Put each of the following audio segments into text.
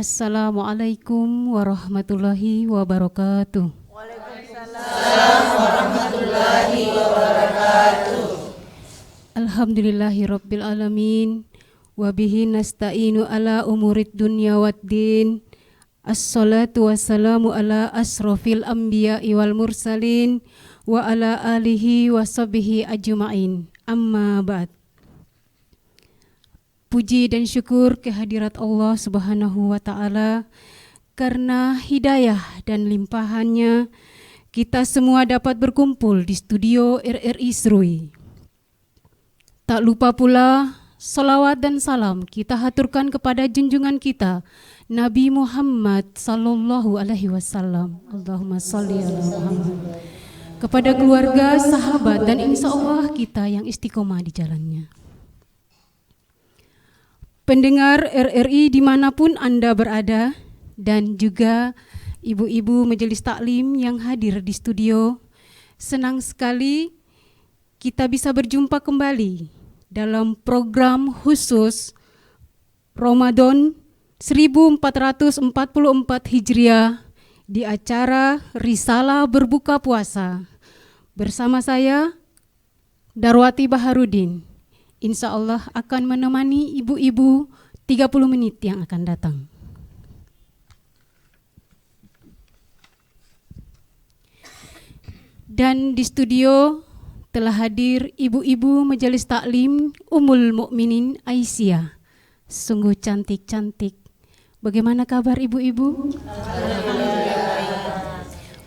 Assalamualaikum warahmatullahi wabarakatuh. Waalaikumsalam warahmatullahi wabarakatuh. Alhamdulillahirabbil alamin wa bihi nasta'inu ala umurid dunya waddin. Assalatu wassalamu ala asrofil anbiya'i wal mursalin wa ala alihi wa sahbihi ajma'in. Amma ba'd. Puji dan syukur kehadirat Allah Subhanahu wa ta'ala, karena hidayah dan limpahannya kita semua dapat berkumpul di studio RRI Serui. Tak lupa pula salawat dan salam kita haturkan kepada junjungan kita Nabi Muhammad sallallahu alaihi wasallam. Allahumma shalli ala Muhammad. Kepada keluarga, sahabat, dan insya Allah kita yang istiqomah di jalannya. Pendengar RRI dimanapun Anda berada, dan juga ibu-ibu majelis taklim yang hadir di studio, senang sekali kita bisa berjumpa kembali dalam program khusus Ramadan 1444 Hijriah di acara Risalah Berbuka Puasa bersama saya Darwati Baharudin. Insya Allah akan menemani ibu-ibu 30 menit yang akan datang. Dan di studio telah hadir ibu-ibu majelis taklim Ummul Mukminin Aisyah. Sungguh cantik-cantik. Bagaimana kabar ibu-ibu?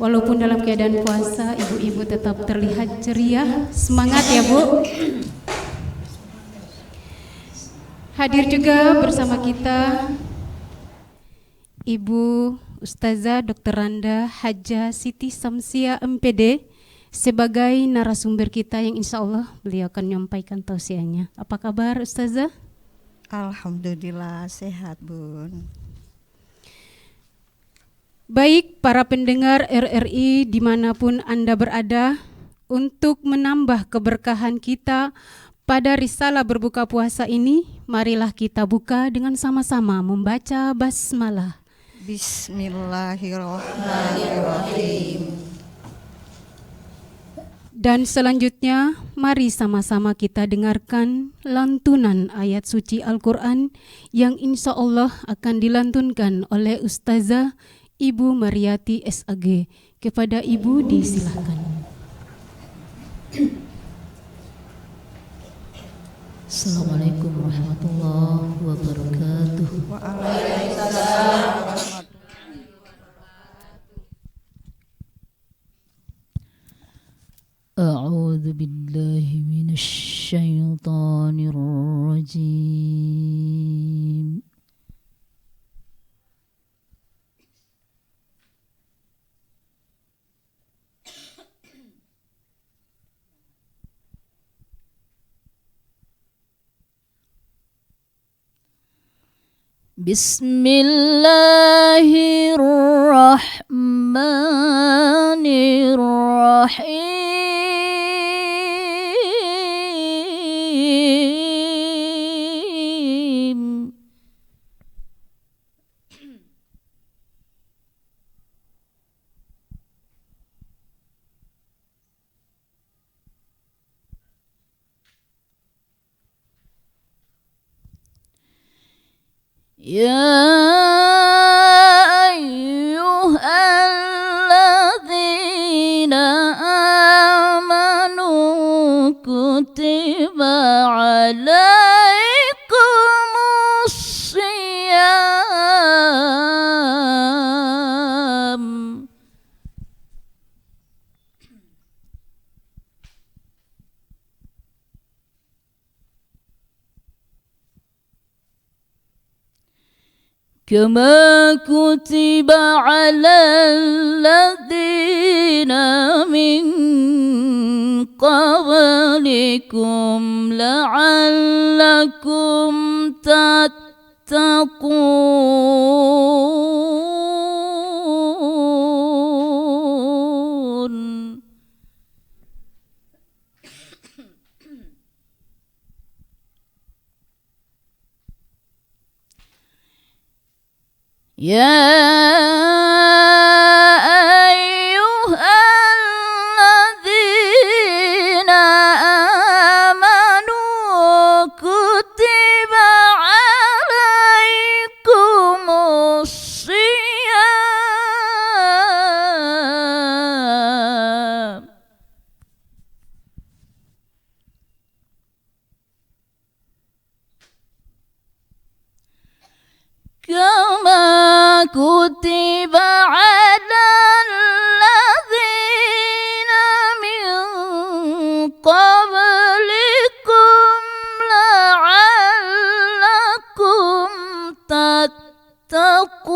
Walaupun dalam keadaan puasa, ibu-ibu tetap terlihat ceria. Semangat ya Bu. Hadir juga bersama kita Ibu Ustazah Dr. Randa Hajah Siti Samsia MPD sebagai narasumber kita yang insya Allah beliau akan menyampaikan tausiahnya. Apa kabar Ustazah? Alhamdulillah sehat Bun. Baik para pendengar RRI dimanapun Anda berada, untuk menambah keberkahan kita pada risalah berbuka puasa ini, marilah kita buka dengan sama-sama membaca basmalah. Bismillahirrahmanirrahim. Dan selanjutnya, mari sama-sama kita dengarkan lantunan ayat suci Al-Quran yang insya Allah akan dilantunkan oleh Ustazah Ibu Mariati SAG. Kepada Ibu disilahkan. Assalamualaikum warahmatullahi wabarakatuh. Waalaikumsalam warahmatullahi A'udzu billahi minasy syaithanir rajim. Bismillahirrahmanirrahim. Ya ayyuhalladzina amanu kutiba alaikumus syiyam kama kutiba alal ladzina min qablikum la'allakum tattaqun. يا أيها الذين آمنوا كتب عليكم الصيام كما كتب على الذين من قبلكم لعلكم تتقون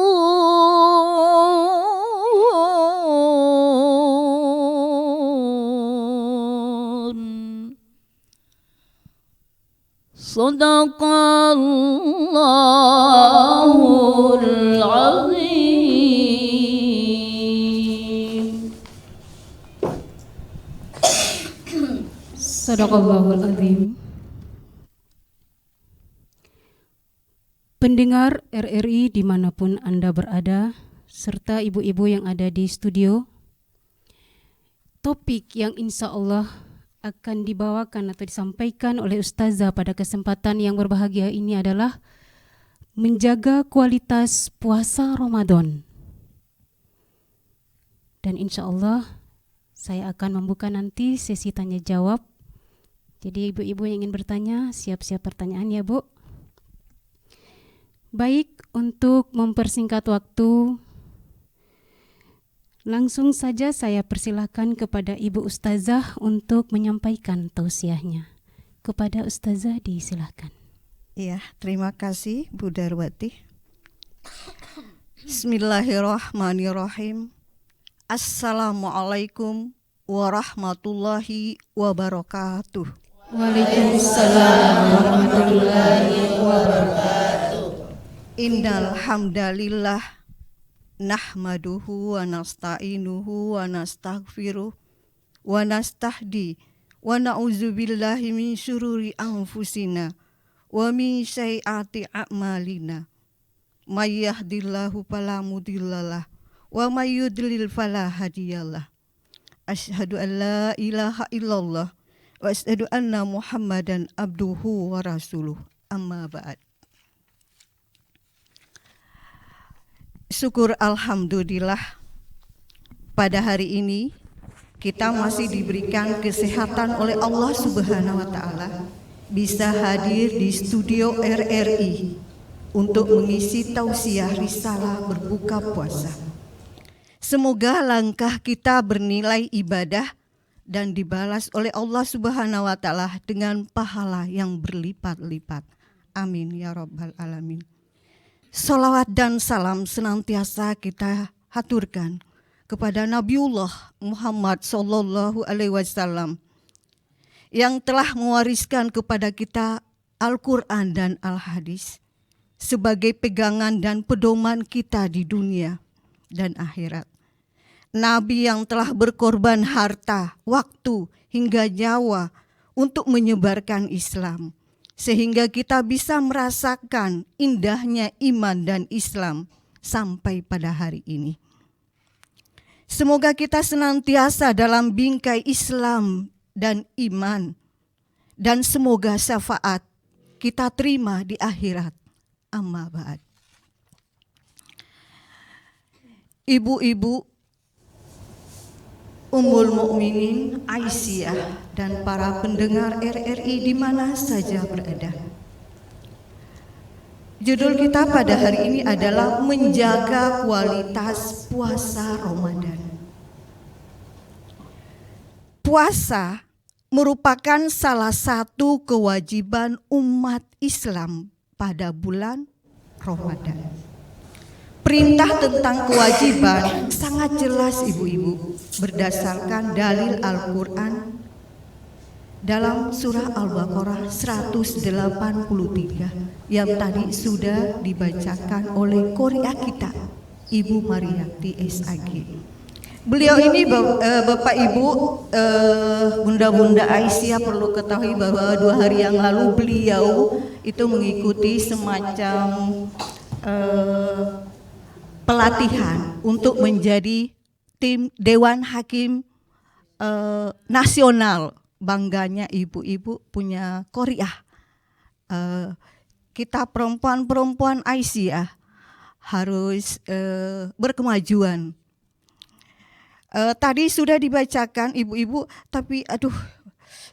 صدق الله العظيم. Sadaqallahul Azim. Pendengar RRI dimanapun Anda berada, serta ibu-ibu yang ada di studio, topik yang insya Allah akan dibawakan atau disampaikan oleh Ustazah pada kesempatan yang berbahagia ini adalah menjaga kualitas puasa Ramadan. Dan insya Allah saya akan membuka nanti sesi tanya jawab. Jadi ibu-ibu yang ingin bertanya, siap-siap pertanyaan ya Bu. Baik, untuk mempersingkat waktu, langsung saja saya persilahkan kepada Ibu Ustazah untuk menyampaikan tausiahnya. Kepada Ustazah disilahkan. Ya, terima kasih Bu Darwati. Bismillahirrahmanirrahim. Assalamualaikum warahmatullahi wabarakatuh. Waalaikumsalam warahmatullahi wabarakatuh. Innal hamdalillah nahmaduhu wa nasta'inuhu wa nastaghfiruh wa nastahdi wa na'udzubillahi min syururi anfusina wa min sayyiati a'malina. May yahdihillahu fala mudhillalah wa may yudlil fala hadiyalah. Asyhadu an la ilaha illallah wa asyhadu anna Muhammadan abduhu wa rasuluh. Amma ba'd. Syukur alhamdulillah, pada hari ini kita masih diberikan kesehatan oleh Allah Subhanahu wa taala bisa hadir di studio RRI untuk mengisi tausiah risalah berbuka puasa. Semoga langkah kita bernilai ibadah dan dibalas oleh Allah Subhanahu wa taala dengan pahala yang berlipat-lipat. Amin ya rabbal alamin. Salawat dan salam senantiasa kita haturkan kepada Nabiullah Muhammad sallallahu alaihi wasallam yang telah mewariskan kepada kita Al-Quran dan Al-Hadis sebagai pegangan dan pedoman kita di dunia dan akhirat. Nabi yang telah berkorban harta, waktu, hingga nyawa untuk menyebarkan Islam, sehingga kita bisa merasakan indahnya iman dan Islam sampai pada hari ini. Semoga kita senantiasa dalam bingkai Islam dan iman, dan semoga syafaat kita terima di akhirat. Amma ba'd. Ibu-ibu, Ummul Mukminin Aisyah dan para pendengar RRI di mana saja berada. Judul kita pada hari ini adalah menjaga kualitas puasa Ramadan. Puasa merupakan salah satu kewajiban umat Islam pada bulan Ramadan. Perintah tentang kewajiban sangat jelas ibu-ibu berdasarkan dalil Al-Quran dalam surah Al-Baqarah 183 yang tadi sudah dibacakan oleh Qoria kita, Ibu Mariati SAG. Beliau ini Bapak Ibu, Bunda-Bunda Aisyah perlu ketahui bahwa 2 hari yang lalu beliau itu mengikuti semacam pelatihan untuk menjadi tim Dewan Hakim Nasional. Bangganya ibu-ibu punya Korea. Kita perempuan-perempuan Aisyah harus berkemajuan. Tadi sudah dibacakan ibu-ibu, tapi aduh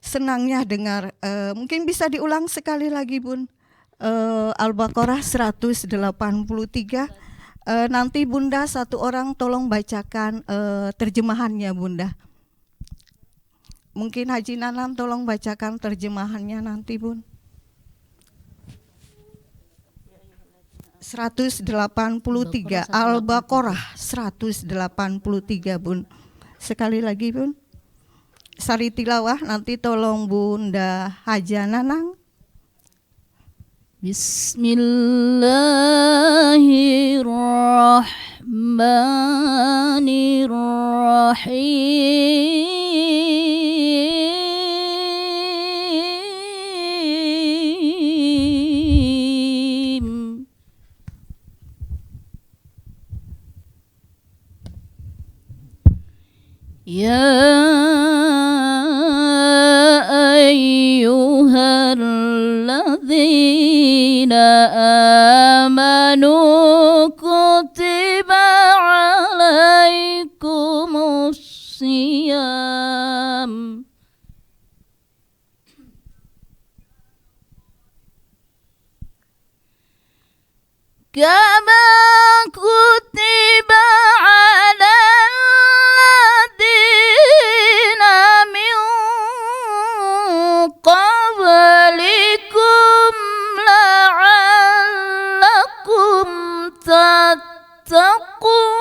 senangnya dengar. Mungkin bisa diulang sekali lagi Bun. Al-Baqarah 183. Nanti Bunda satu orang tolong bacakan terjemahannya Bunda. Mungkin Haji Nanan tolong bacakan terjemahannya nanti Bun. 183 Al-Baqarah 183 Bun. Sekali lagi Bun. Sari tilawah nanti tolong Bunda Haja Nanang. Bismillahirrahmanirrahim. Ya ayyuhalladzina amanu kutiba alaikumus siyam kama kutiba alal ladzina min qablikum la'allakum tattaqun.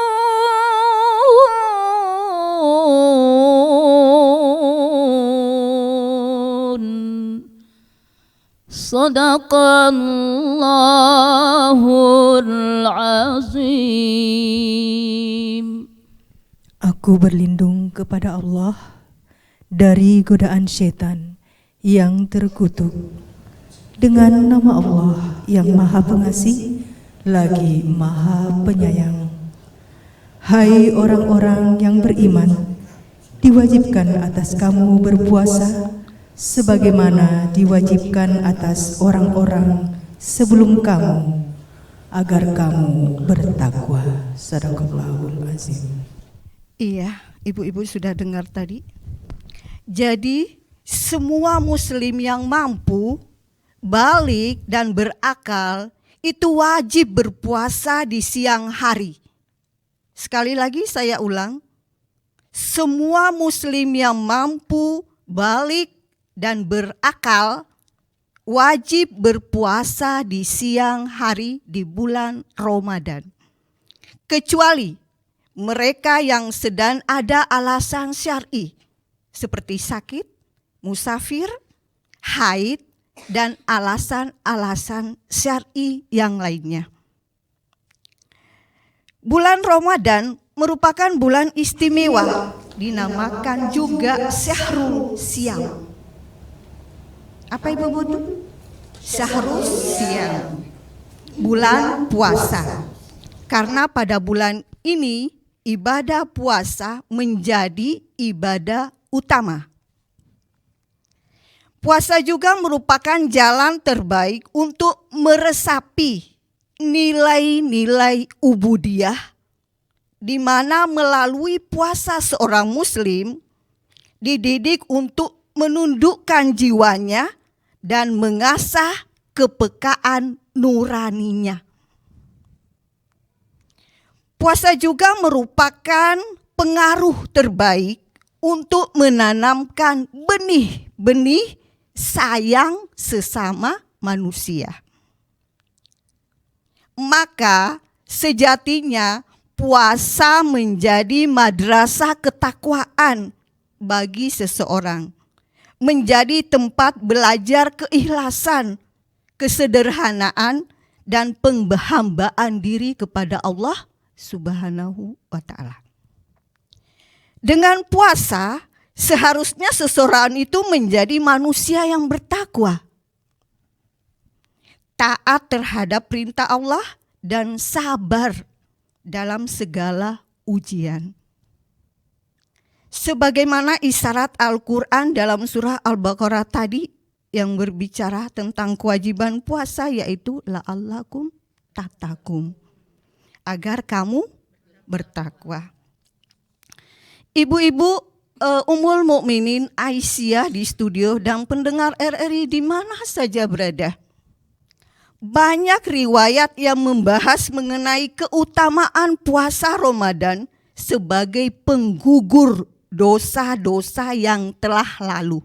Sadaqallahul azim. Aku berlindung kepada Allah dari godaan setan yang terkutuk. Dengan nama Allah yang Maha Pengasih lagi Maha Penyayang. Hai orang-orang yang beriman, diwajibkan atas kamu berpuasa sebagaimana diwajibkan atas orang-orang sebelum kamu, agar kamu bertakwa. Sadaqallahul azim. Iya, ibu-ibu sudah dengar tadi. Jadi semua muslim yang mampu, balik dan berakal itu wajib berpuasa di siang hari. Sekali lagi saya ulang, semua muslim yang mampu, balik dan berakal wajib berpuasa di siang hari di bulan Ramadan. Kecuali mereka yang sedang ada alasan syar'i seperti sakit, musafir, haid, dan alasan-alasan syar'i yang lainnya. Bulan Ramadan merupakan bulan istimewa, dinamakan juga Syahrul Siyam. Apa Ibu Budu? Syahrul Siyam, bulan puasa. Karena pada bulan ini ibadah puasa menjadi ibadah utama. Puasa juga merupakan jalan terbaik untuk meresapi nilai-nilai ubudiyah, di mana melalui puasa seorang muslim dididik untuk menundukkan jiwanya dan mengasah kepekaan nuraninya. Puasa juga merupakan pengaruh terbaik untuk menanamkan benih-benih sayang sesama manusia. Maka sejatinya puasa menjadi madrasah ketakwaan bagi seseorang, menjadi tempat belajar keikhlasan, kesederhanaan, dan penghambaan diri kepada Allah Subhanahu wa ta'ala. Dengan puasa, seharusnya seseorang itu menjadi manusia yang bertakwa, taat terhadap perintah Allah, dan sabar dalam segala ujian. Sebagaimana isyarat Al-Quran dalam surah Al-Baqarah tadi yang berbicara tentang kewajiban puasa, yaitu la'allakum tattaqun, agar kamu bertakwa. Ibu-ibu, Ummul Mukminin Aisyah di studio dan pendengar RRI di mana saja berada, banyak riwayat yang membahas mengenai keutamaan puasa Ramadan sebagai penggugur dosa-dosa yang telah lalu.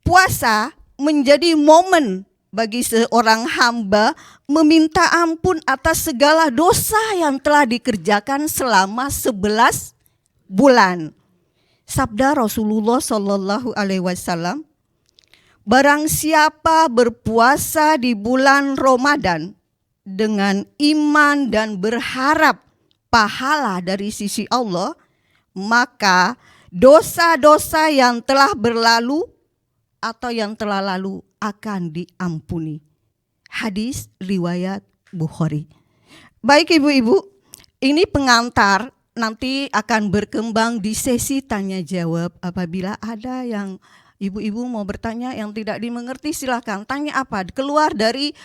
Puasa menjadi momen bagi seorang hamba meminta ampun atas segala dosa yang telah dikerjakan selama 11 bulan. Sabda Rasulullah Shallallahu Alaihi Wasallam, barang siapa berpuasa di bulan Ramadan dengan iman dan berharap pahala dari sisi Allah, maka dosa-dosa yang telah berlalu atau yang telah lalu akan diampuni. Hadis riwayat Bukhari. Baik ibu-ibu, ini pengantar, nanti akan berkembang di sesi tanya jawab. Apabila ada yang ibu-ibu mau bertanya yang tidak dimengerti, silakan tanya apa. Keluar dari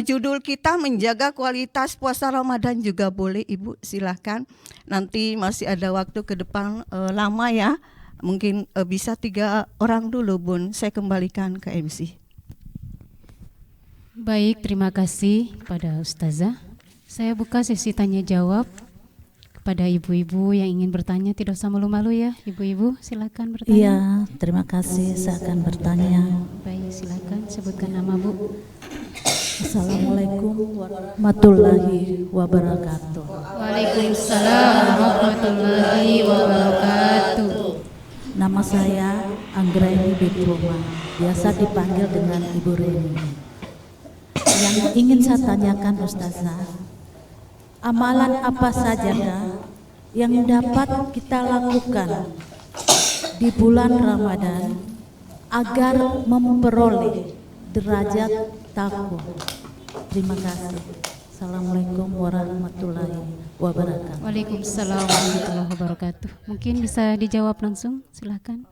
judul kita menjaga kualitas puasa Ramadan juga boleh ibu, silakan. Nanti masih ada waktu ke depan lama ya. Mungkin bisa 3 orang dulu Bun, saya kembalikan ke MC. Baik, terima kasih pada Ustazah. Saya buka sesi tanya jawab kepada ibu-ibu yang ingin bertanya, tidak usah malu-malu ya ibu-ibu, silakan bertanya. Iya, terima kasih. Saya akan bertanya. Baik, silakan sebutkan nama Bu. Assalamualaikum warahmatullahi wabarakatuh. Waalaikumsalam warahmatullahi wabarakatuh. Nama saya Anggraini Bitroma, biasa dipanggil dengan Ibu Reni. Yang ingin saya tanyakan Ustazah, amalan apa sajakah yang dapat kita lakukan di bulan Ramadan agar memperoleh derajat takwa? Terima kasih. Assalamualaikum warahmatullahi wabarakatuh. Waalaikumsalam warahmatullahi wabarakatuh. Mungkin bisa dijawab langsung, silakan.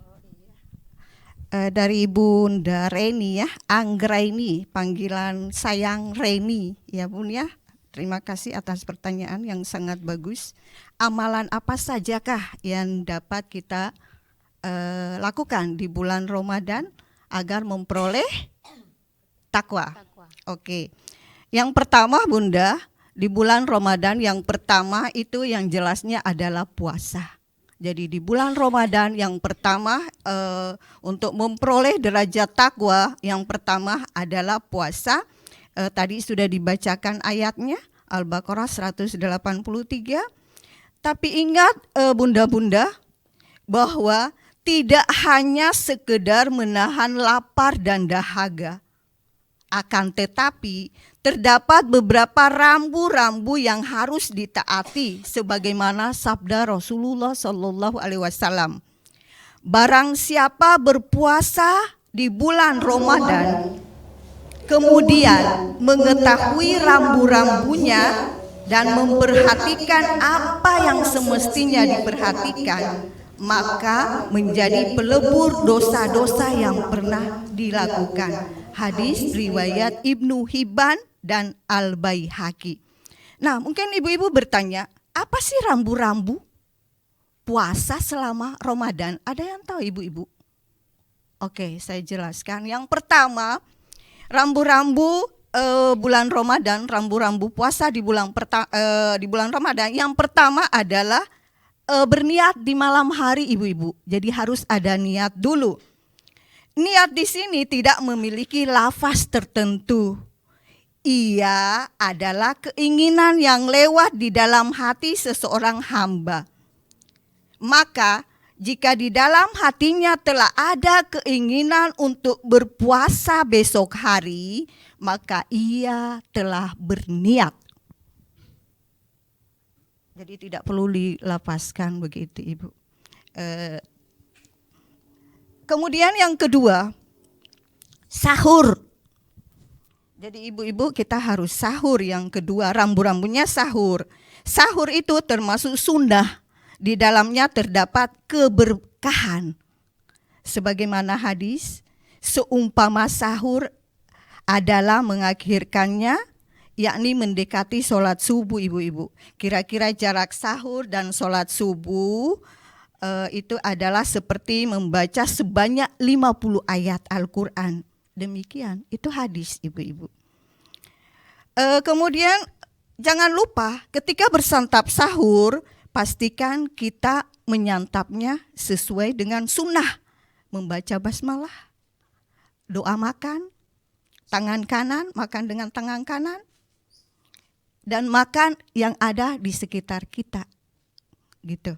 Dari Bunda Reni ya, Anggraini, panggilan sayang Reni ya Bun ya. Terima kasih atas pertanyaan yang sangat bagus. Amalan apa sajakah yang dapat kita lakukan di bulan Ramadan agar memperoleh takwa? Oke. Yang pertama Bunda, di bulan Ramadan yang pertama itu yang jelasnya adalah puasa. Jadi di bulan Ramadan yang pertama untuk memperoleh derajat takwa yang pertama adalah puasa. Tadi sudah dibacakan ayatnya Al-Baqarah 183. Tapi ingat bunda-bunda bahwa tidak hanya sekedar menahan lapar dan dahaga. Akan tetapi terdapat beberapa rambu-rambu yang harus ditaati sebagaimana sabda Rasulullah Shallallahu Alaihi Wasallam. Barang siapa berpuasa di bulan Ramadan kemudian mengetahui rambu-rambunya dan memperhatikan apa yang semestinya diperhatikan, maka menjadi pelebur dosa-dosa yang pernah dilakukan. Hadis riwayat Ibnu Hibban dan Al-Baihaqi. Nah, mungkin ibu-ibu bertanya, apa sih rambu-rambu puasa selama Ramadan? Ada yang tahu ibu-ibu? Oke, saya jelaskan. Yang pertama, rambu-rambu bulan Ramadan, rambu-rambu puasa di bulan Ramadan. Yang pertama adalah berniat di malam hari ibu-ibu. Jadi harus ada niat dulu. Niat di sini tidak memiliki lafaz tertentu. Ia adalah keinginan yang lewat di dalam hati seseorang hamba. Maka jika di dalam hatinya telah ada keinginan untuk berpuasa besok hari, maka ia telah berniat. Jadi tidak perlu dilapaskan begitu Ibu. Kemudian yang kedua, sahur. Jadi ibu-ibu kita harus sahur. Yang kedua, rambu-rambunya sahur. Sahur itu termasuk sunnah. Di dalamnya terdapat keberkahan. Sebagaimana hadis, seumpama sahur adalah mengakhirkannya, yakni mendekati sholat subuh ibu-ibu. Kira-kira jarak sahur dan sholat subuh itu adalah seperti membaca sebanyak 50 ayat Al-Quran. Demikian, itu hadis ibu-ibu. Kemudian jangan lupa ketika bersantap sahur, pastikan kita menyantapnya sesuai dengan sunnah. Membaca basmalah, doa makan, tangan kanan, makan dengan tangan kanan, dan makan yang ada di sekitar kita. Gitu.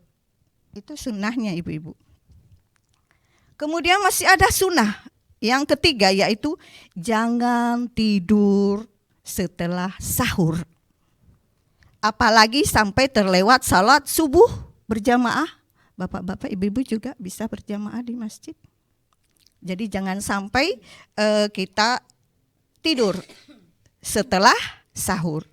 Itu sunnahnya ibu-ibu. Kemudian masih ada sunnah yang ketiga, yaitu jangan tidur setelah sahur. Apalagi sampai terlewat salat subuh berjamaah. Bapak-bapak, ibu-ibu juga bisa berjamaah di masjid. Jadi jangan sampai kita tidur setelah sahur.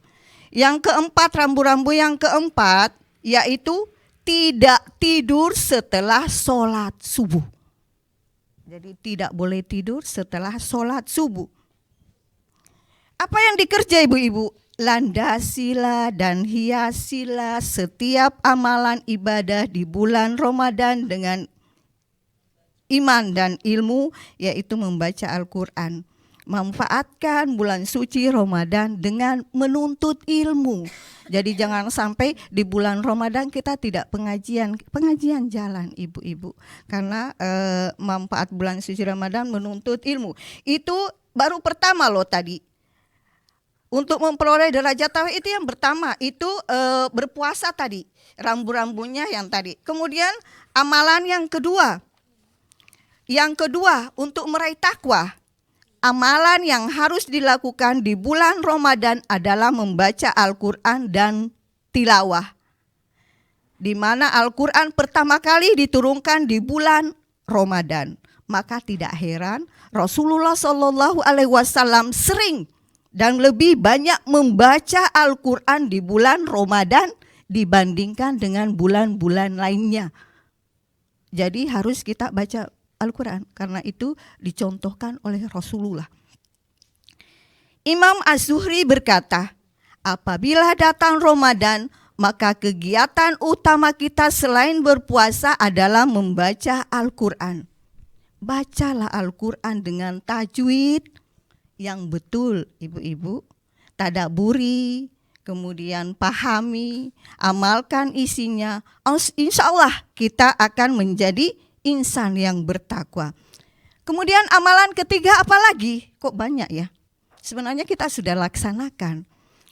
Yang keempat, rambu-rambu yang keempat, yaitu tidak tidur setelah sholat subuh. Jadi tidak boleh tidur setelah sholat subuh. Apa yang dikerja ibu-ibu? Landasilah dan hiasilah setiap amalan ibadah di bulan Ramadan dengan iman dan ilmu, yaitu membaca Al-Quran. Manfaatkan bulan suci Ramadan dengan menuntut ilmu. Jadi jangan sampai di bulan Ramadan kita tidak pengajian jalan ibu-ibu. Karena manfaat bulan suci Ramadan menuntut ilmu. Itu baru pertama loh tadi. Untuk memperoleh derajat tauhid itu yang pertama, itu berpuasa tadi. Rambu-rambunya yang tadi. Kemudian amalan yang kedua. Yang kedua, untuk meraih takwa. Amalan yang harus dilakukan di bulan Ramadan adalah membaca Al-Quran dan tilawah. Di mana Al-Quran pertama kali diturunkan di bulan Ramadan. Maka tidak heran Rasulullah SAW sering dan lebih banyak membaca Al-Quran di bulan Ramadan dibandingkan dengan bulan-bulan lainnya. Jadi harus kita baca Al-Quran, karena itu dicontohkan oleh Rasulullah. Imam Az-Zuhri berkata, apabila datang Ramadan, maka kegiatan utama kita selain berpuasa adalah membaca Al-Quran. Bacalah Al-Quran dengan tajwid yang betul ibu-ibu, tadabburi, kemudian pahami, amalkan isinya. Insya Allah kita akan menjadi insan yang bertakwa. Kemudian amalan ketiga apa lagi? Kok banyak ya? Sebenarnya kita sudah laksanakan.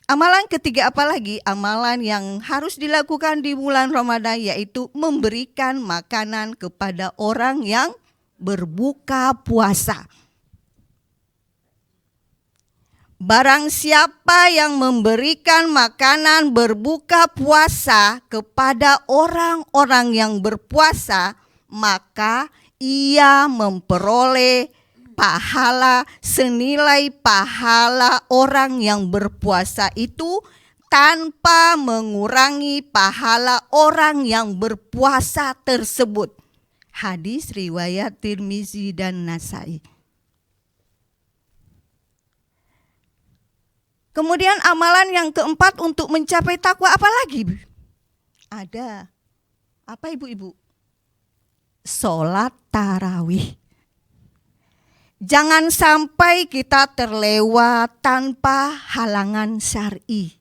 Amalan ketiga apa lagi? Amalan yang harus dilakukan di bulan Ramadan, yaitu memberikan makanan kepada orang yang berbuka puasa. Barang siapa yang memberikan makanan berbuka puasa kepada orang-orang yang berpuasa, maka ia memperoleh pahala senilai pahala orang yang berpuasa itu tanpa mengurangi pahala orang yang berpuasa tersebut. Hadis riwayat Tirmizi dan Nasai. Kemudian amalan yang keempat untuk mencapai takwa apa lagi? Ada. Apa ibu-ibu? Sholat tarawih. Jangan sampai kita terlewat tanpa halangan syar'i.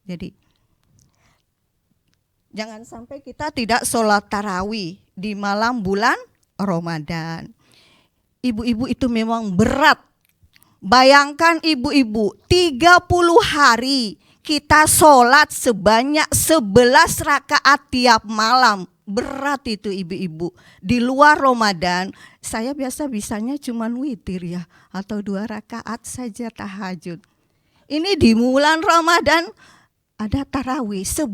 Jadi jangan sampai kita tidak sholat tarawih di malam bulan Ramadan. Ibu-ibu itu memang berat. Bayangkan ibu-ibu 30 hari kita sholat sebanyak 11 rakaat tiap malam. Berat itu ibu-ibu. Di luar Ramadan, saya bisanya cuma witir ya, atau 2 rakaat saja tahajud. Ini di bulan Ramadan ada tarawih 11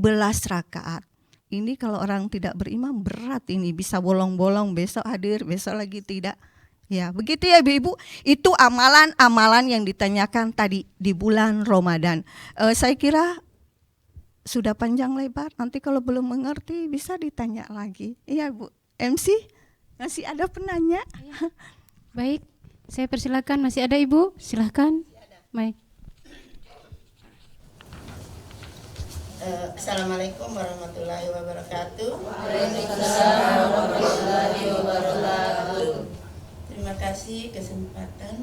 rakaat. Ini kalau orang tidak beriman berat ini, bisa bolong-bolong, besok hadir, besok lagi tidak. Ya, begitu ya Ibu-ibu. Itu amalan-amalan yang ditanyakan tadi di bulan Ramadan. Saya kira sudah panjang lebar. Nanti kalau belum mengerti bisa ditanya lagi. Iya Bu. MC, masih ada penanya? Baik, saya persilakan. Masih ada Ibu? Silakan. Baik. Assalamualaikum warahmatullahi wabarakatuh. Terima kasih kesempatan.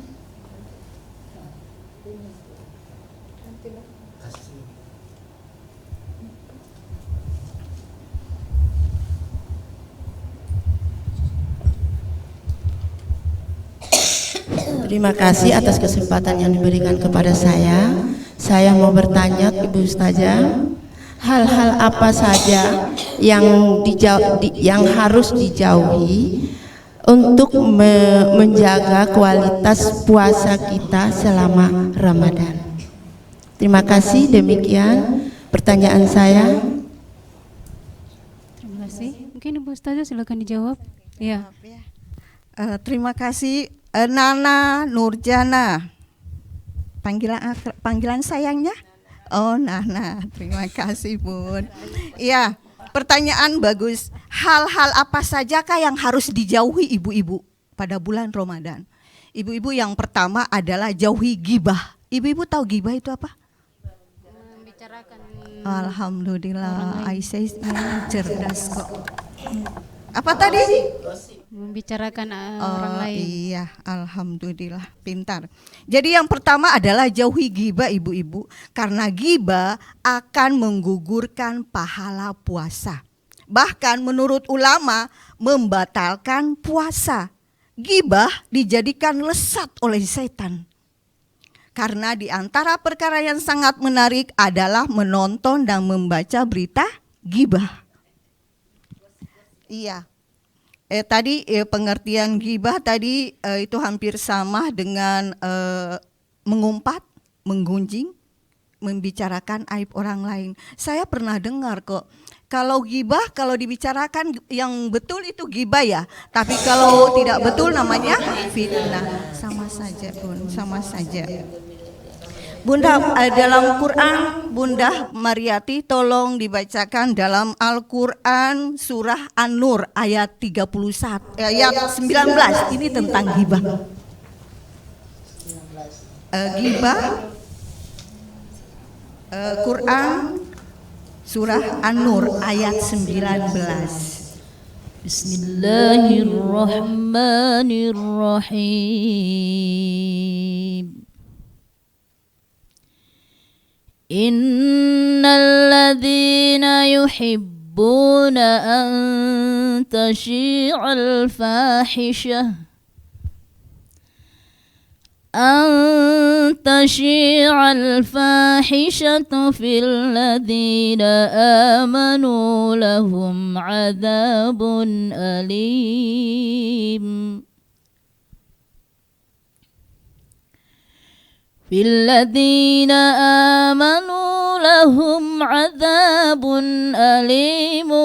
Terima kasih atas kesempatan yang diberikan kepada saya. Saya mau bertanya, Ibu Ustazah, hal-hal apa saja yang harus dijauhi untuk menjaga kualitas puasa kita selama Ramadan. Terima kasih, demikian pertanyaan saya. Terima kasih. Mungkin Ibu Ustazah silakan dijawab. Ya. Terima kasih Nana Nurjana. Panggilan sayangnya? Oh, Nana. Terima kasih, Bun. Iya, pertanyaan bagus. Hal-hal apa sajakah yang harus dijauhi ibu-ibu pada bulan Ramadan? Ibu-ibu, yang pertama adalah jauhi gibah. Ibu-ibu tahu gibah itu apa? Membicarakan Alhamdulillah, Aisyah cerdas kok. Apa tadi? membicarakan orang lain. Iya, alhamdulillah, pintar. Jadi yang pertama adalah jauhi ghibah ibu-ibu, karena ghibah akan menggugurkan pahala puasa. Bahkan menurut ulama membatalkan puasa. Ghibah dijadikan lesat oleh setan. Karena di antara perkara yang sangat menarik adalah menonton dan membaca berita ghibah. Iya. Tadi pengertian ghibah tadi itu hampir sama dengan mengumpat, menggunjing, membicarakan aib orang lain. Saya pernah dengar kok, kalau ghibah kalau dibicarakan yang betul itu ghibah ya, tapi kalau tidak betul namanya fitnah. Sama saja Bun, sama saja. Bunda, dalam Quran, Bunda Mariati tolong dibacakan dalam Al-Quran surah An-Nur ayat 31, ayat 19. Ini tentang ghibah. Ghibah, Quran surah An-Nur ayat 19. Bismillahirrahmanirrahim. Innalladzina yuhibbuna an tashi'al fahishah fil ladzina amanu lahum adzabun alim. Billadina amanu lahum adzabun alimun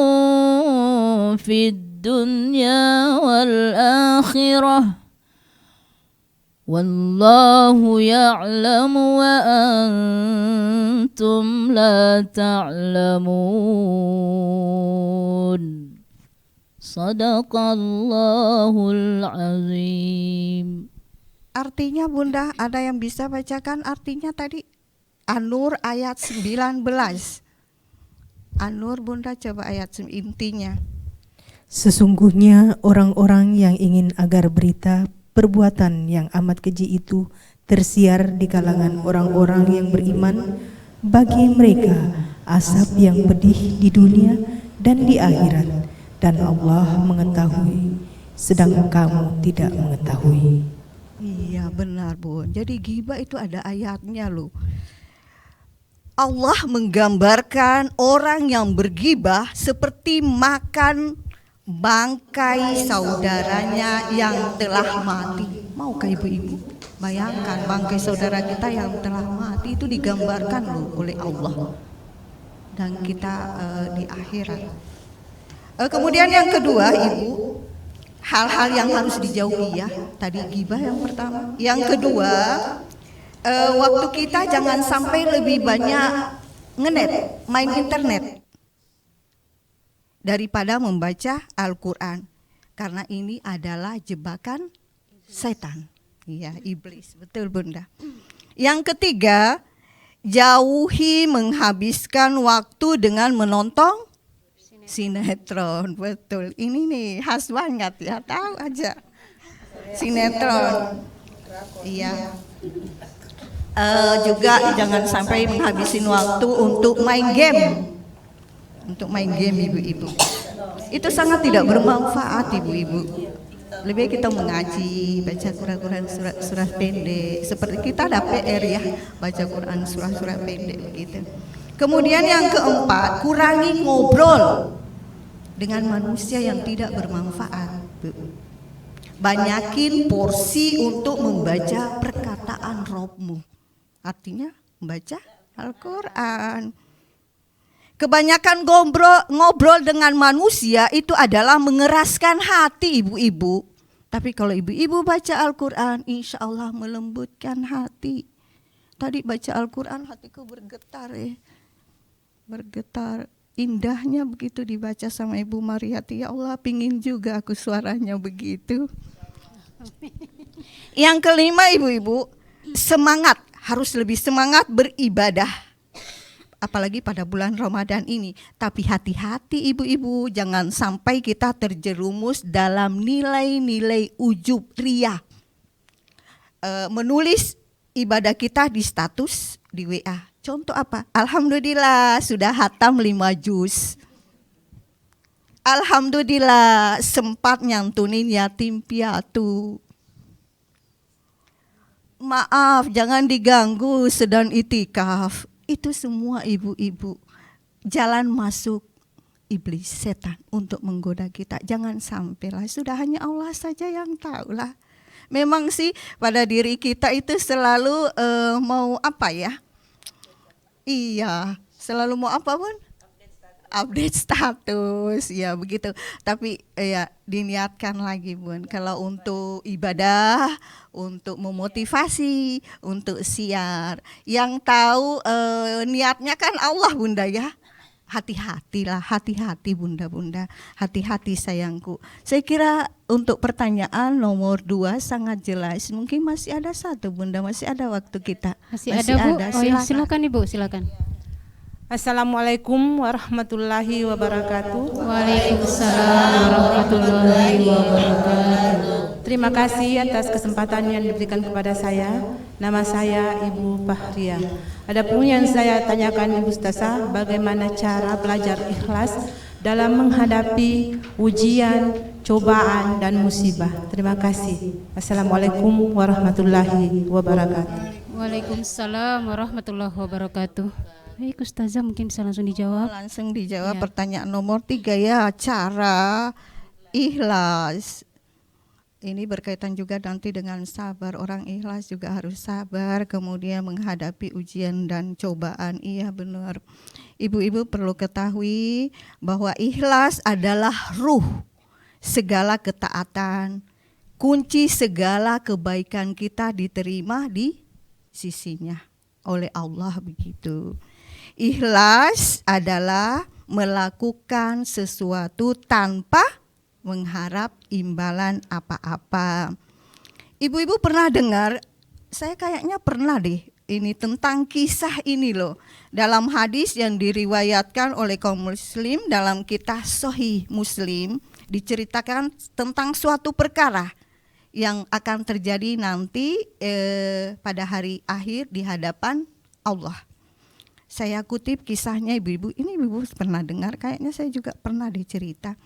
fid dunya wal akhirah. Wallahu ya'lamu wa antum la ta'lamun. Sadaqallahul azim. Artinya Bunda, ada yang bisa bacakan artinya tadi? An-Nur ayat 19. An-Nur Bunda, coba ayat intinya. Sesungguhnya orang-orang yang ingin agar berita perbuatan yang amat keji itu tersiar di kalangan orang-orang yang beriman, bagi mereka asap yang pedih di dunia dan di akhirat, dan Allah mengetahui sedang kamu tidak mengetahui. Iya benar Bun. Jadi ghibah itu ada ayatnya loh. Allah menggambarkan orang yang berghibah seperti makan bangkai saudaranya yang telah mati. Maukah ibu-ibu bayangkan bangkai saudara kita yang telah mati itu digambarkan loh oleh Allah, dan kita di akhirat. Kemudian yang kedua Ibu, hal-hal yang harus dijauhi ya. Tadi ghibah yang pertama. Yang kedua, waktu kita jangan sampai lebih banyak ngenet, main internet daripada membaca Al-Quran. Karena ini adalah jebakan setan. Iya, iblis. Betul Bunda. Yang ketiga, jauhi menghabiskan waktu dengan menonton sinetron. Betul. Ini nih khas banget ya, tahu aja. Sinetron. Iya. Juga jangan sampai menghabisin waktu untuk main game. Untuk main game ibu-ibu. Itu sangat tidak bermanfaat ibu-ibu. Lebih kita mengaji, baca Quran surah pendek. Seperti kita ada PR ya, baca Quran surah pendek begitu. Kemudian yang keempat, kurangi ngobrol dengan manusia yang tidak bermanfaat. Banyakin porsi untuk membaca perkataan Robmu. Artinya membaca Al-Quran. Kebanyakan ngobrol dengan manusia itu adalah mengeraskan hati ibu-ibu. Tapi kalau ibu-ibu baca Al-Quran, insya Allah melembutkan hati. Tadi baca Al-Quran hatiku bergetar ya. Bergetar. Indahnya begitu dibaca sama Ibu Mariati. Ya Allah, pingin juga aku suaranya begitu. Yang kelima ibu-ibu, semangat. Harus lebih semangat beribadah. Apalagi pada bulan Ramadan ini. Tapi hati-hati ibu-ibu, jangan sampai kita terjerumus dalam nilai-nilai ujub riya. Menulis ibadah kita di status di WA. Contoh apa? Alhamdulillah sudah hatam 5 juz. Alhamdulillah sempat nyantunin yatim piatu. Maaf, jangan diganggu sedang itikaf. Itu semua ibu-ibu jalan masuk iblis, setan untuk menggoda kita. Jangan sampailah, sudah hanya Allah saja yang tahulah. Memang sih pada diri kita itu selalu mau apa ya? Iya, selalu mau apa pun? Update status, ya begitu. Tapi ya diniatkan lagi Bun, kalau untuk ibadah, untuk memotivasi, untuk siar, yang tahu niatnya kan Allah Bunda ya. Hati-hatilah, hati-hati Bunda-bunda, hati-hati sayangku. Saya kira untuk pertanyaan nomor 2 sangat jelas. Mungkin masih ada 1 Bunda, masih ada waktu kita. Masih ada Bu. Oh ya, silakan Ibu, silakan. Assalamualaikum warahmatullahi wabarakatuh. Waalaikumsalam warahmatullahi wabarakatuh. Terima kasih atas kesempatan yang diberikan kepada saya. Nama saya Ibu Fahria. Adapun yang saya tanyakan Ibu Ustazah, bagaimana cara belajar ikhlas dalam menghadapi ujian, cobaan dan musibah. Terima kasih. Assalamualaikum warahmatullahi wabarakatuh. Waalaikumsalam warahmatullahi wabarakatuh. Baik Ustazah, mungkin bisa langsung dijawab. Langsung dijawab Ya. Pertanyaan nomor 3 ya, cara ikhlas. Ini berkaitan juga nanti dengan sabar. Orang ikhlas juga harus sabar, kemudian menghadapi ujian dan cobaan. Iya benar. Ibu-ibu perlu ketahui bahwa ikhlas adalah ruh segala ketaatan. Kunci segala kebaikan kita diterima di sisinya oleh Allah begitu. Ikhlas adalah melakukan sesuatu tanpa mengharap imbalan apa-apa. Ibu-ibu pernah dengar, saya kayaknya pernah deh, ini tentang kisah ini loh. Dalam hadis yang diriwayatkan oleh kaum muslim dalam kitab Sahih Muslim, diceritakan tentang suatu perkara yang akan terjadi nanti pada hari akhir di hadapan Allah. Saya kutip kisahnya ibu-ibu, ini ibu-ibu pernah dengar, kayaknya saya juga pernah dicerita.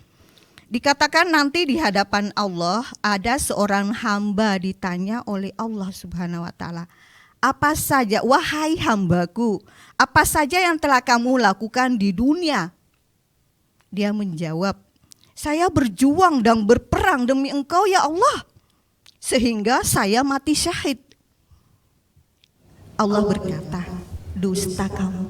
Dikatakan nanti di hadapan Allah ada seorang hamba ditanya oleh Allah Subhanahu wa taala, "Apa saja wahai hambaku, apa saja yang telah kamu lakukan di dunia?" Dia menjawab, "Saya berjuang dan berperang demi Engkau ya Allah, sehingga saya mati syahid." Allah berkata, "Dusta kamu.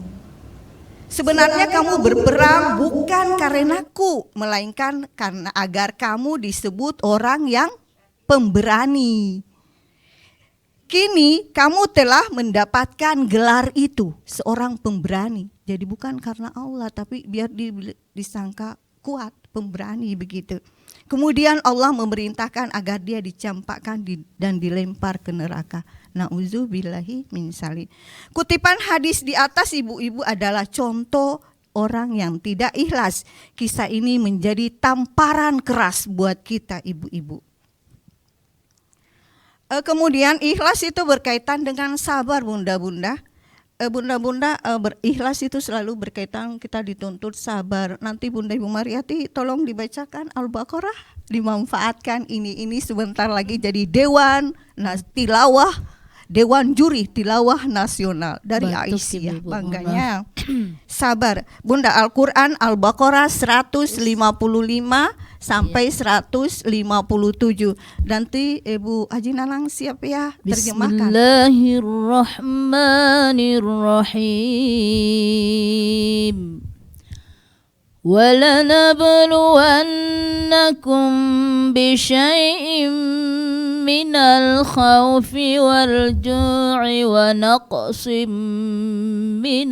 Sebenarnya kamu berperang bukan karenaku, melainkan karena agar kamu disebut orang yang pemberani. Kini kamu telah mendapatkan gelar itu, seorang pemberani. Jadi bukan karena Allah, tapi biar disangka kuat, pemberani begitu. Kemudian Allah memerintahkan agar dia dicampakkan dan dilempar ke neraka. Na'udzubillahi min dzalik. Kutipan hadis di atas ibu-ibu adalah contoh orang yang tidak ikhlas. Kisah ini menjadi tamparan keras buat kita ibu-ibu. Kemudian ikhlas itu berkaitan dengan sabar bunda-bunda. Bunda-bunda berikhlas itu selalu berkaitan kita dituntut sabar. Nanti Bunda Ibu Mariati tolong dibacakan Al-Baqarah, dimanfaatkan ini sebentar lagi jadi dewan tilawah, dewan juri tilawah nasional dari Aisyah. Bangganya sabar. Bunda, Al-Qur'an Al-Baqarah 155 sampai 157. Nanti Ibu Haji Nanang siap ya terjemahkan. Bismillahirrahmanirrahim. وَلَنَبْلُوَنَّكُمْ بِشَيْءٍ مِّنَ الْخَوْفِ وَالْجُوعِ وَنَقْصٍ مِّنَ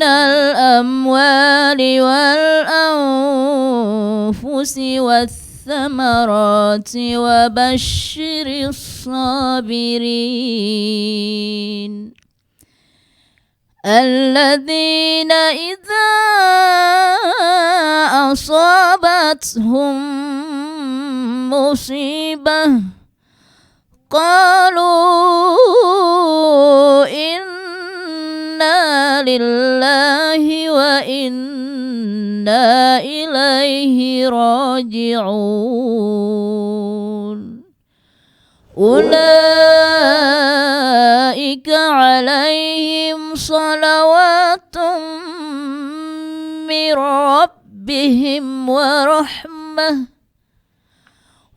الْأَمْوَالِ وَالْأَنفُسِ والثمرات وبشر الصابرين الذين إذا أصابتهم مصيبة قالوا إنا لله وإنا إليه راجعون أولئك عليهم صلوات من ربهم ورحمة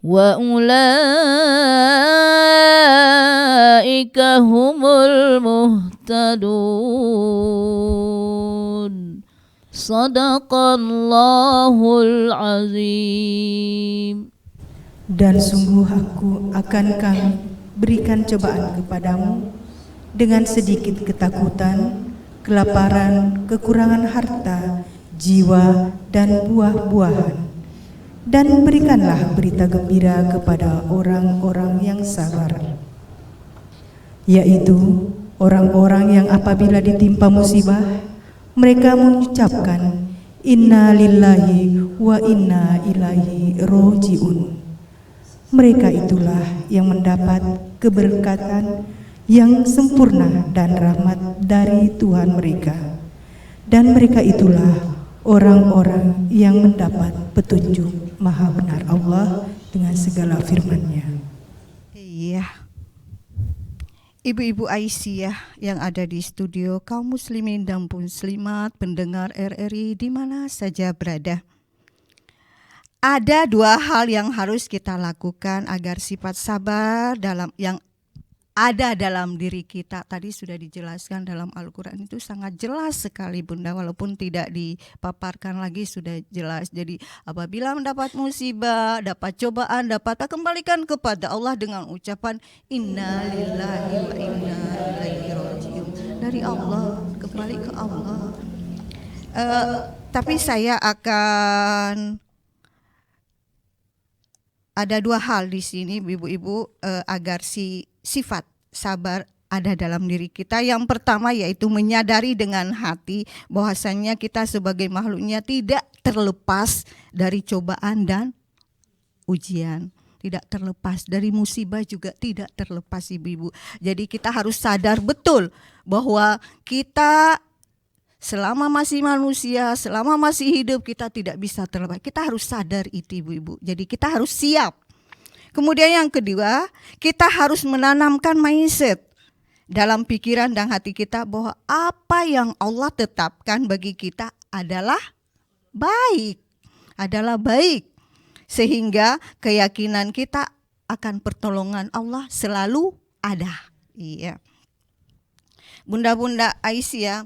وأولئك هم المهتدون Sadaqallahul azim. Dan sungguh aku akan kami berikan cobaan kepadamu dengan sedikit ketakutan, kelaparan, kekurangan harta, jiwa, dan buah-buahan. Dan berikanlah berita gembira kepada orang-orang yang sabar, yaitu orang-orang yang apabila ditimpa musibah, mereka mengucapkan inna lillahi wa inna ilaihi roji'un. Mereka itulah yang mendapat keberkatan yang sempurna dan rahmat dari Tuhan mereka. Dan mereka itulah orang-orang yang mendapat petunjuk Maha Benar Allah dengan segala firman-Nya. Iya. Ibu-ibu Aisyah yang ada di studio, kaum muslimin dan muslimat, pendengar RRI di mana saja berada. Ada dua hal yang harus kita lakukan agar sifat sabar yang ada dalam diri kita. Tadi sudah dijelaskan dalam Al-Quran, itu sangat jelas sekali Bunda, walaupun tidak dipaparkan lagi sudah jelas. Jadi apabila mendapat musibah, dapat cobaan, dapat kembalikan kepada Allah dengan ucapan inna lillahi wa inna ilaihi raji'un. Dari Allah, kembali ke Allah. Tapi saya akan ada dua hal di sini ibu-ibu agar sifat sabar ada dalam diri kita. Yang pertama yaitu menyadari dengan hati bahwasannya kita sebagai makhluknya tidak terlepas dari cobaan dan ujian. Tidak terlepas dari musibah, juga tidak terlepas ibu-ibu. Jadi kita harus sadar betul bahwa kita selama masih manusia, selama masih hidup, kita tidak bisa terlepas. Kita harus sadar itu ibu-ibu. Jadi kita harus siap. Kemudian yang kedua, kita harus menanamkan mindset dalam pikiran dan hati kita bahwa apa yang Allah tetapkan bagi kita adalah baik. Sehingga keyakinan kita akan pertolongan Allah selalu ada. Iya. Bunda-bunda Aisyah,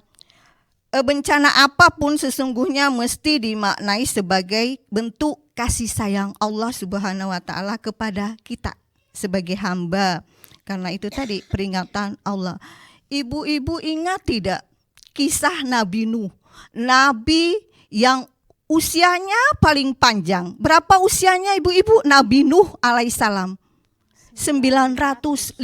bencana apapun sesungguhnya mesti dimaknai sebagai bentuk kasih sayang Allah Subhanahu wa taala kepada kita sebagai hamba. Karena itu tadi peringatan Allah. Ibu-ibu ingat tidak kisah Nabi Nuh? Nabi yang usianya paling panjang. Berapa usianya ibu-ibu? Nabi Nuh alaihissalam 950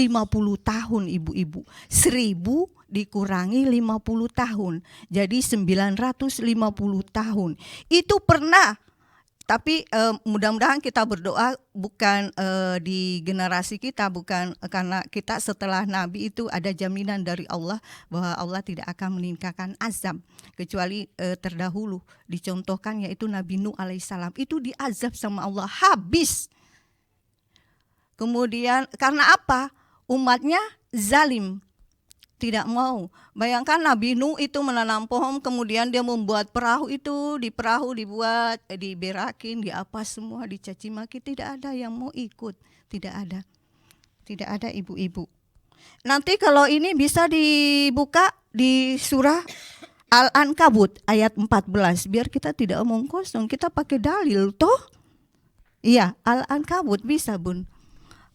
tahun ibu-ibu. 1000 dikurangi 50 tahun. Jadi 950 tahun. Itu pernah. Tapi mudah-mudahan kita berdoa bukan di generasi kita, bukan karena kita setelah Nabi itu ada jaminan dari Allah bahwa Allah tidak akan meningkatkan azab kecuali terdahulu dicontohkan yaitu Nabi Nuh alaihissalam itu diazab sama Allah habis. Kemudian karena apa? Umatnya zalim. Tidak mau. Bayangkan Nabi Nuh itu menanam pohon, kemudian dia membuat perahu itu, di perahu dibuat, diberakin, di apa semua, dicaci maki, tidak ada yang mau ikut, tidak ada ibu-ibu. Nanti kalau ini bisa dibuka di surah Al-Ankabut ayat 14, biar kita tidak omong kosong, kita pakai dalil toh. Iya, Al-Ankabut bisa bun.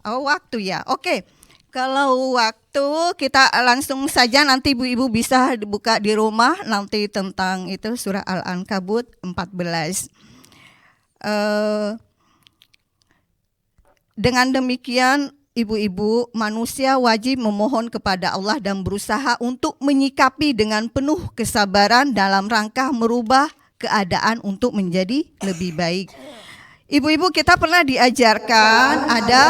Oh, waktu ya, oke. Kalau waktu kita langsung saja nanti ibu-ibu bisa dibuka di rumah nanti tentang itu surah Al-Ankabut 14. Dengan demikian ibu-ibu manusia wajib memohon kepada Allah dan berusaha untuk menyikapi dengan penuh kesabaran dalam rangka merubah keadaan untuk menjadi lebih baik. Ibu-ibu kita pernah diajarkan ada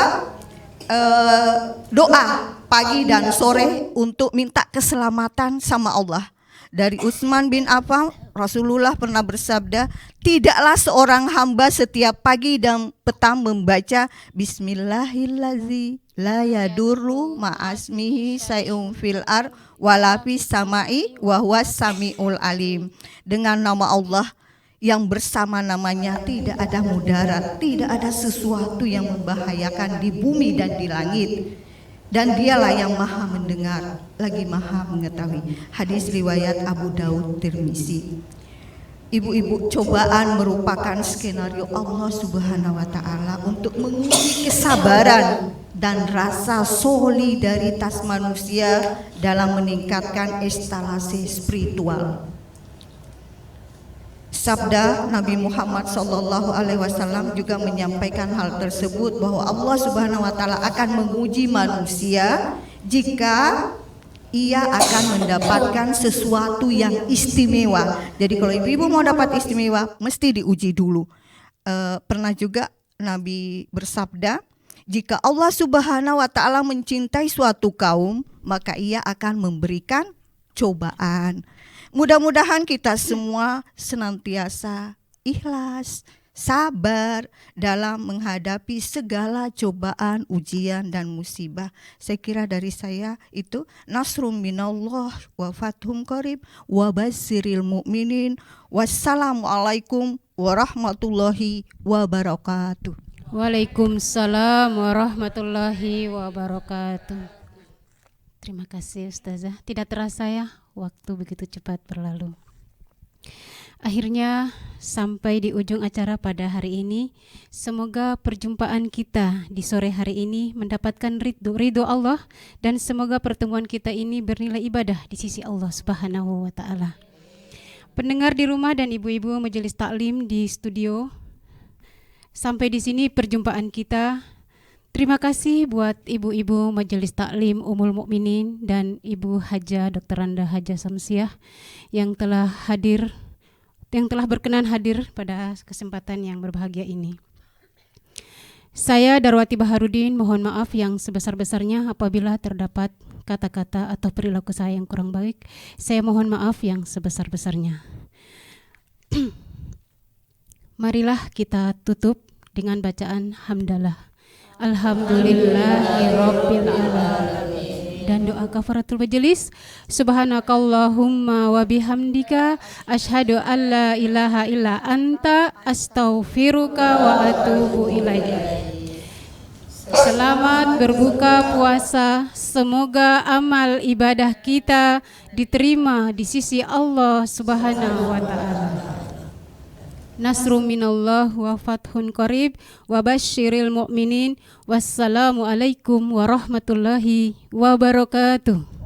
doa pagi dan sore untuk minta keselamatan sama Allah. Dari Utsman bin Affan, Rasulullah pernah bersabda, tidaklah seorang hamba setiap pagi dan petang membaca Bismillahirrahmanirrahim la yadurru ma'asmihi say'un fil ar wala fis samai wa huwas samiul alim. Dengan nama Allah yang bersama namanya tidak ada mudarat, tidak ada sesuatu yang membahayakan di bumi dan di langit. Dan dialah yang maha mendengar, lagi maha mengetahui. Hadis riwayat Abu Daud Tirmizi. Ibu-ibu, cobaan merupakan skenario Allah Subhanahu wa taala untuk menguji kesabaran dan rasa solidaritas manusia dalam meningkatkan eskalasi spiritual. Sabda Nabi Muhammad SAW juga menyampaikan hal tersebut bahwa Allah Subhanahu wa taala akan menguji manusia jika ia akan mendapatkan sesuatu yang istimewa. Jadi kalau ibu-ibu mau dapat istimewa mesti diuji dulu. Pernah juga Nabi bersabda, jika Allah Subhanahu wa taala mencintai suatu kaum, maka ia akan memberikan cobaan. Mudah-mudahan kita semua senantiasa ikhlas, sabar dalam menghadapi segala cobaan, ujian dan musibah. Saya kira dari saya itu nasrum minallah wa fathum qarib wa basyiril mu'minin. Wassalamualaikum warahmatullahi wabarakatuh. Waalaikumsalam warahmatullahi wabarakatuh. Terima kasih Ustazah. Tidak terasa ya, waktu begitu cepat berlalu. Akhirnya sampai di ujung acara pada hari ini. Semoga perjumpaan kita di sore hari ini mendapatkan ridho Allah, dan semoga pertemuan kita ini bernilai ibadah di sisi Allah Subhanahu wa taala. Pendengar di rumah dan ibu-ibu majelis taklim di studio, sampai di sini perjumpaan kita. Terima kasih buat ibu-ibu Majelis Taklim Ummul Mukminin dan Ibu Haja Dr. Randa Haja Samsiah yang telah berkenan hadir pada kesempatan yang berbahagia ini. Saya Darwati Baharudin mohon maaf yang sebesar-besarnya apabila terdapat kata-kata atau perilaku saya yang kurang baik. Saya mohon maaf yang sebesar-besarnya. Marilah kita tutup dengan bacaan hamdalah. Alhamdulillahirabbil alamin. Dan doa kafaratul majelis. Subhanakallahumma wa bihamdika asyhadu an la ilaha illa anta astaghfiruka wa atubu ilaika. Selamat berbuka puasa. Semoga amal ibadah kita diterima di sisi Allah Subhanahu wa taala. Nasrum minallah wa fathun qarib wa basyiril mu'minin. Wassalamualaikum warahmatullahi wabarakatuh.